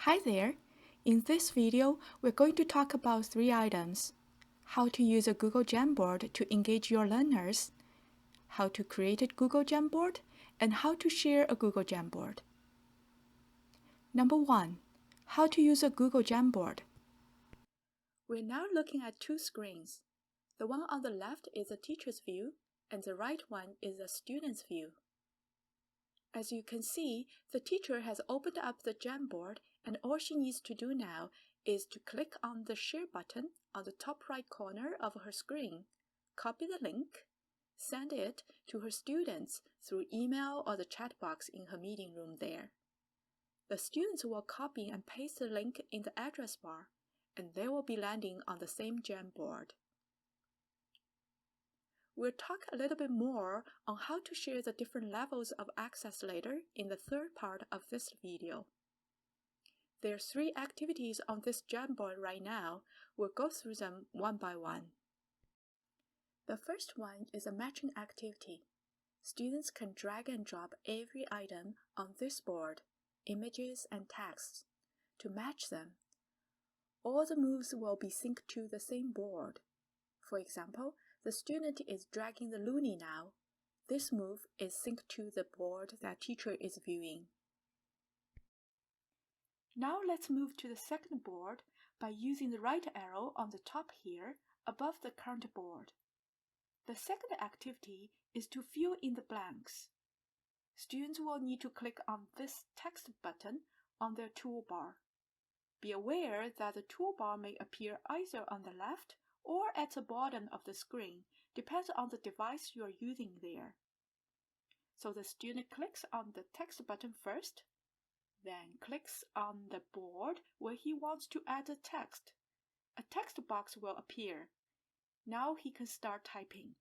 Hi there! In this video, we're going to talk about 3 items: how to use a Google Jamboard to engage your learners, how to create a Google Jamboard, and how to share a Google Jamboard. Number 1. How to use a Google Jamboard. We're now looking at 2 screens. The one on the left is the teacher's view, and the right one is the student's view. As you can see, the teacher has opened up the Jamboard, and all she needs to do now is to click on the Share button on the top right corner of her screen, copy the link, send it to her students through email or the chat box in her meeting room there. The students will copy and paste the link in the address bar, and they will be landing on the same Jamboard. We'll talk a little bit more on how to share the different levels of access later in the third part of this video. There are 3 activities on this Jamboard right now. We'll go through them one by one. The first one is a matching activity. Students can drag and drop every item on this board, images and texts, to match them. All the moves will be synced to the same board. For example, the student is dragging the loonie now. This move is synced to the board that teacher is viewing. Now let's move to the second board by using the right arrow on the top here above the current board. The second activity is to fill in the blanks. Students will need to click on this text button on their toolbar. Be aware that the toolbar may appear either on the left or at the bottom of the screen, depends on the device you are using there. So the student clicks on the text button first, then clicks on the board where he wants to add the text. A text box will appear. Now he can start typing.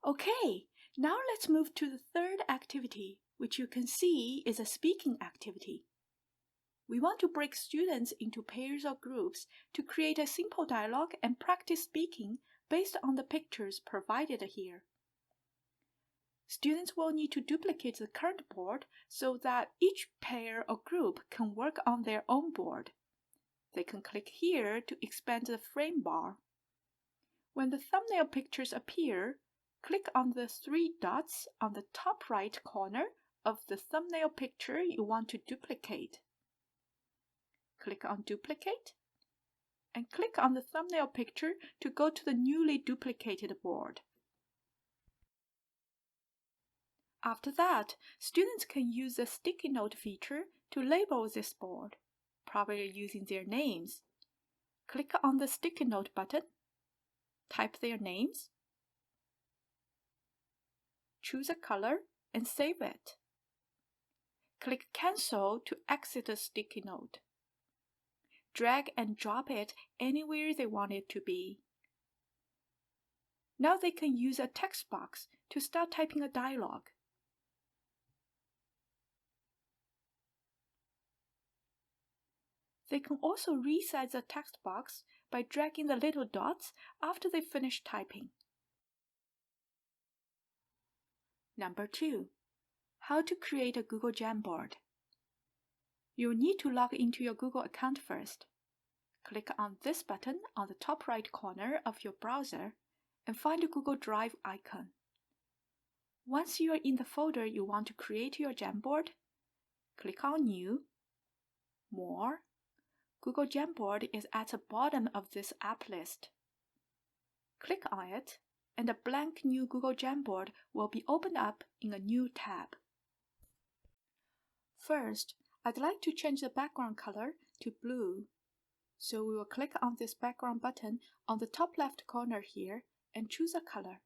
Okay, now let's move to the third activity, which you can see is a speaking activity. We want to break students into pairs or groups to create a simple dialogue and practice speaking based on the pictures provided here. Students will need to duplicate the current board so that each pair or group can work on their own board. They can click here to expand the frame bar. When the thumbnail pictures appear, click on the 3 dots on the top right corner of the thumbnail picture you want to duplicate. Click on Duplicate, and click on the thumbnail picture to go to the newly duplicated board. After that, students can use the sticky note feature to label this board, probably using their names. Click on the sticky note button, type their names, choose a color, and save it. Click Cancel to exit the sticky note. Drag and drop it anywhere they want it to be. Now they can use a text box to start typing a dialogue. They can also resize the text box by dragging the little dots after they finish typing. Number 2. How to create a Google Jamboard. You'll need to log into your Google account first. Click on this button on the top right corner of your browser and find the Google Drive icon. Once you are in the folder you want to create your Jamboard, click on New, More. Google Jamboard is at the bottom of this app list. Click on it, and a blank new Google Jamboard will be opened up in a new tab. First, I'd like to change the background color to blue. So we will click on this background button on the top left corner here and choose a color.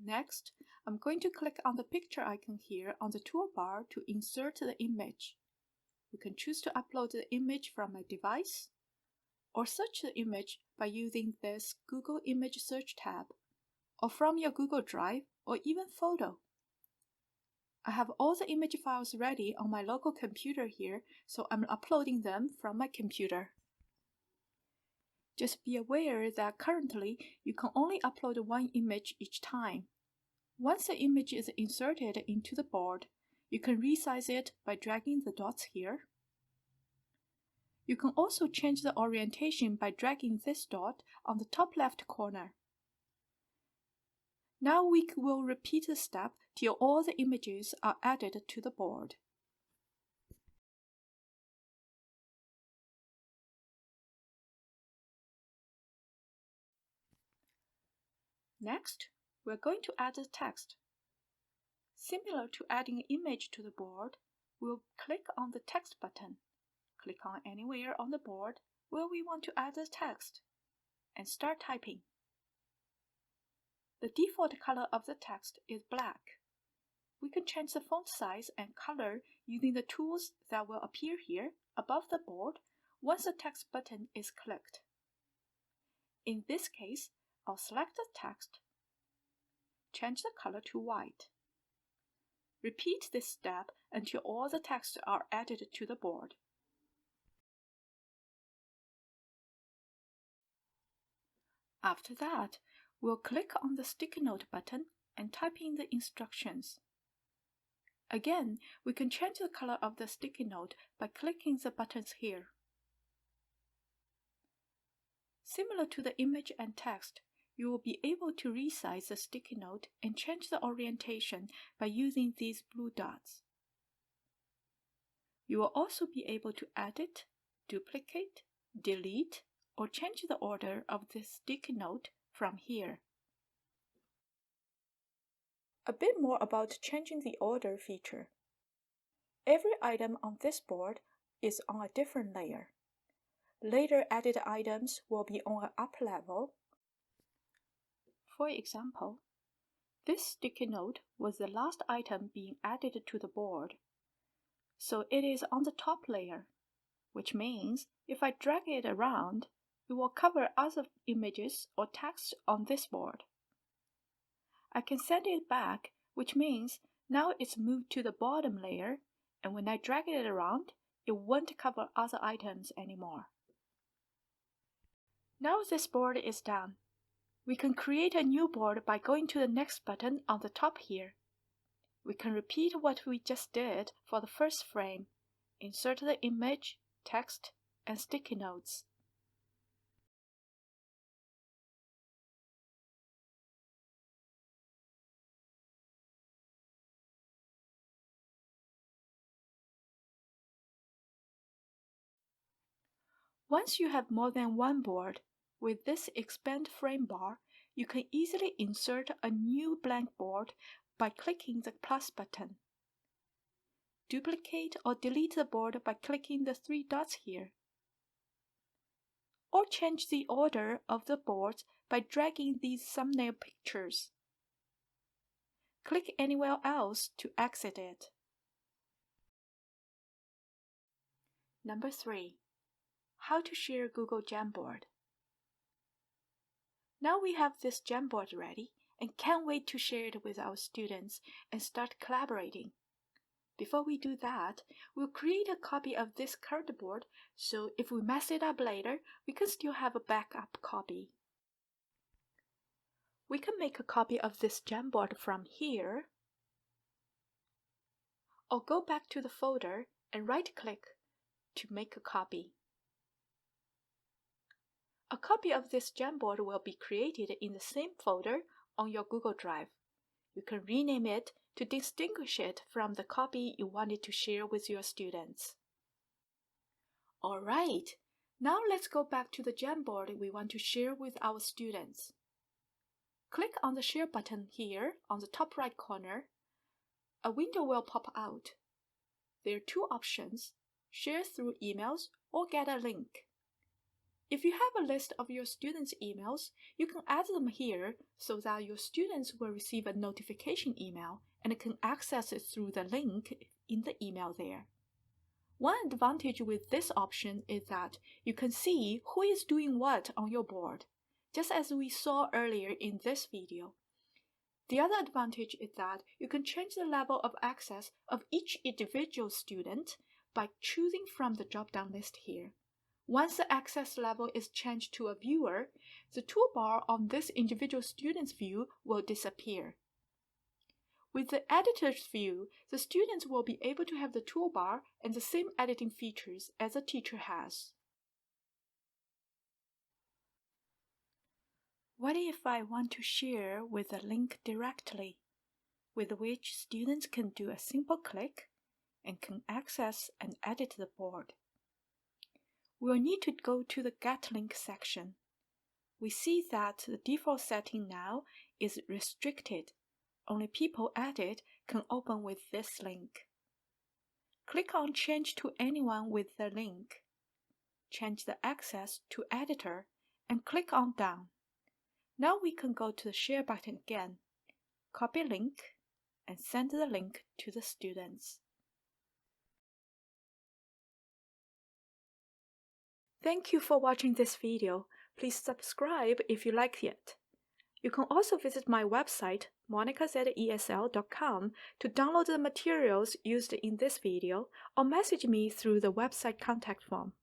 Next, I'm going to click on the picture icon here on the toolbar to insert the image. We can choose to upload the image from a device or search the image by using this Google Image Search tab, or from your Google Drive or even Photo. I have all the image files ready on my local computer here, so I'm uploading them from my computer. Just be aware that currently you can only upload 1 image each time. Once the image is inserted into the board, you can resize it by dragging the dots here, You can also change the orientation by dragging this dot on the top left corner. Now we will repeat the step till all the images are added to the board. Next, we're going to add the text. Similar to adding an image to the board, we'll click on the text button. Click on anywhere on the board where we want to add the text, and start typing. The default color of the text is black. We can change the font size and color using the tools that will appear here above the board once the text button is clicked. In this case, I'll select the text, change the color to white. Repeat this step until all the texts are added to the board. After that, we'll click on the sticky note button and type in the instructions. Again, we can change the color of the sticky note by clicking the buttons here. Similar to the image and text, you will be able to resize the sticky note and change the orientation by using these blue dots. You will also be able to edit, duplicate, delete, or change the order of the sticky note from here. A bit more about changing the order feature. Every item on this board is on a different layer. Later added items will be on an up level. For example, this sticky note was the last item being added to the board, so it is on the top layer, which means if I drag it around, it will cover other images or text on this board. I can send it back, which means now it's moved to the bottom layer, and when I drag it around, it won't cover other items anymore. Now this board is done. We can create a new board by going to the next button on the top here. We can repeat what we just did for the first frame. Insert the image, text, and sticky notes. Once you have more than one board, with this Expand Frame bar, you can easily insert a new blank board by clicking the plus button. Duplicate or delete the board by clicking the three dots here. Or change the order of the boards by dragging these thumbnail pictures. Click anywhere else to exit it. Number 3. How to share Google Jamboard. Now we have this Jamboard ready and can't wait to share it with our students and start collaborating. Before we do that, we'll create a copy of this current board so if we mess it up later, we can still have a backup copy. We can make a copy of this Jamboard from here, or go back to the folder and right-click to make a copy. A copy of this Jamboard will be created in the same folder on your Google Drive. You can rename it to distinguish it from the copy you wanted to share with your students. Alright, now let's go back to the Jamboard we want to share with our students. Click on the Share button here on the top right corner. A window will pop out. There are two options: share through emails or get a link. If you have a list of your students' emails, you can add them here so that your students will receive a notification email and can access it through the link in the email there. One advantage with this option is that you can see who is doing what on your board, just as we saw earlier in this video. The other advantage is that you can change the level of access of each individual student by choosing from the drop-down list here. Once the access level is changed to a viewer, the toolbar on this individual student's view will disappear. With the editor's view, the students will be able to have the toolbar and the same editing features as the teacher has. What if I want to share with a link directly, with which students can do a simple click and can access and edit the board? We'll need to go to the Get Link section. We see that the default setting now is restricted. Only people added can open with this link. Click on Change to Anyone with the link. Change the access to Editor and click on Done. Now we can go to the Share button again, copy link, and send the link to the students. Thank you for watching this video. Please subscribe if you liked it. You can also visit my website, monicas@esl.com, to download the materials used in this video or message me through the website contact form.